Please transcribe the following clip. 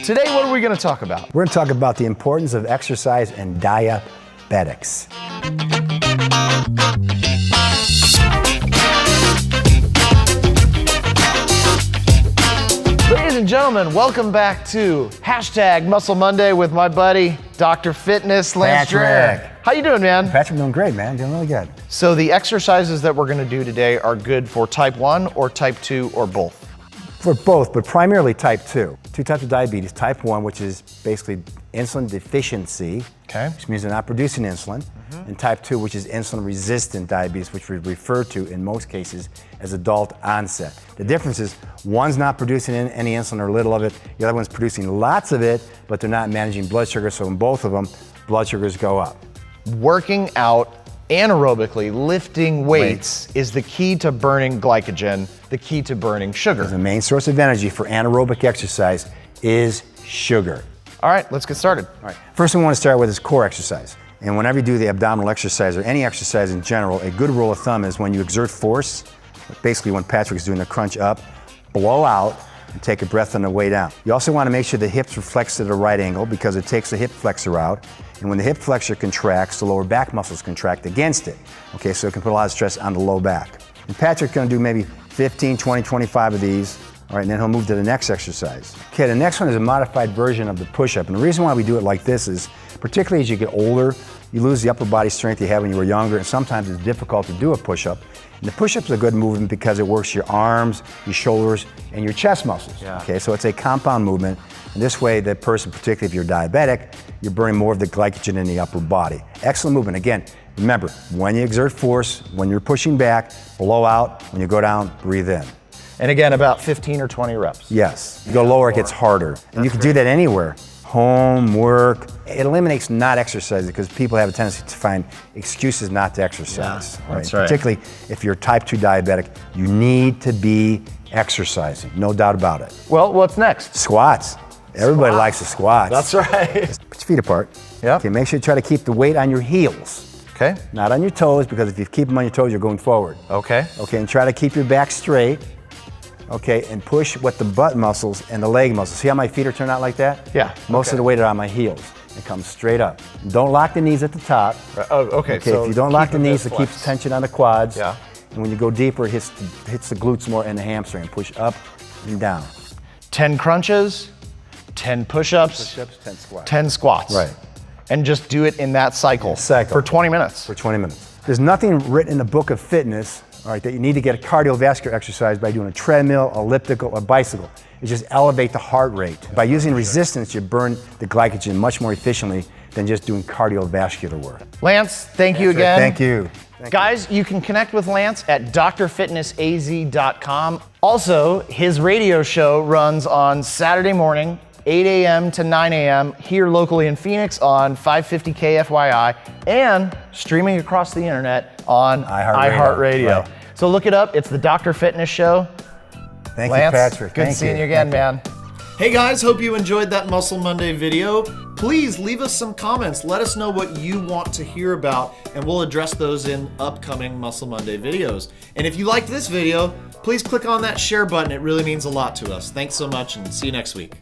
Today, what are we going to talk about? We're going to talk about the importance of exercise and diabetics. Ladies and gentlemen, welcome back to Muscle Monday with my buddy, Dr. Fitness, Lance Dreher. How you doing, man? Patrick, doing great, man. Doing really good. So the exercises that we're going to do today are good for type 1 or type 2 or both? For both, but primarily type 2. Two types of diabetes. Type 1, which is basically insulin deficiency, which means they're not producing insulin. And type 2, which is insulin-resistant diabetes, which we refer to in most cases as adult onset. The difference is one's not producing any insulin or little of it, the other one's producing lots of it, but they're not managing blood sugar, so in both of them, blood sugars go up. Working out anaerobically, lifting weights is the key to burning glycogen, the key to burning sugar. The main source of energy for anaerobic exercise is sugar. All right, let's get started. All right. First thing we want to start with is core exercise. And whenever you do the abdominal exercise or any exercise in general, a good rule of thumb is when you exert force, basically when Patrick's doing the crunch up, blow out and take a breath on the way down. You also want to make sure the hips are flexed at a right angle because it takes the hip flexor out. And when the hip flexor contracts, the lower back muscles contract against it. Okay, so it can put a lot of stress on the low back. And Patrick's going to do maybe 15, 20, 25 of these. All right, and then he'll move to the next exercise. Okay, the next one is a modified version of the push-up. And the reason why we do it like this is, particularly as you get older, you lose the upper body strength you had when you were younger, and sometimes it's difficult to do a push-up. And the push-up's a good movement because it works your arms, your shoulders, and your chest muscles. Yeah. Okay, so it's a compound movement. And this way, the person, particularly if you're diabetic, you're burning more of the glycogen in the upper body. Excellent movement. Again, remember, when you exert force, when you're pushing back, blow out. When you go down, breathe in. And again, about 15 or 20 reps. Yes. You go lower, it gets harder. And you can do that anywhere. Home, work. It eliminates not exercising because people have a tendency to find excuses not to exercise. Yeah, that's right. Particularly if you're type 2 diabetic, you need to be exercising, no doubt about it. Well, what's next? Squats. Everybody likes the squats. That's right. Put your feet apart. Yeah. Okay, make sure you try to keep the weight on your heels. Okay. Not on your toes, because if you keep them on your toes, you're going forward. Okay. Okay, and try to keep your back straight. Okay, and push with the butt muscles and the leg muscles. See how my feet are turned out like that? Yeah. Most of the weight are on my heels. It comes straight up. Don't lock the knees at the top. Oh, okay. Okay, So if you don't lock the knees, it keeps tension on the quads. Yeah. And when you go deeper, it hits the glutes more and the hamstring. Push up and down. 10 crunches, 10 push-ups, 10 squats. 10 squats. Right. And just do it in that cycle. For 20 minutes. For 20 minutes. There's nothing written in the book of fitness, all right, that you need to get a cardiovascular exercise by doing a treadmill, elliptical, or bicycle. It's just elevate the heart rate. By using resistance, you burn the glycogen much more efficiently than just doing cardiovascular work. Lance, thank you again. Thank you. Guys, you can connect with Lance at drfitnessaz.com. Also, his radio show runs on Saturday morning, 8 a.m. to 9 a.m. here locally in Phoenix on 550 KFYI and streaming across the internet on iHeartRadio. Right. So look it up. It's the Dr. Fitness Show. Thank Lance, you, Patrick. good seeing you again, man. Hey guys, hope you enjoyed that Muscle Monday video. Please leave us some comments. Let us know what you want to hear about, and we'll address those in upcoming Muscle Monday videos. And if you liked this video, please click on that share button. It really means a lot to us. Thanks so much, and see you next week.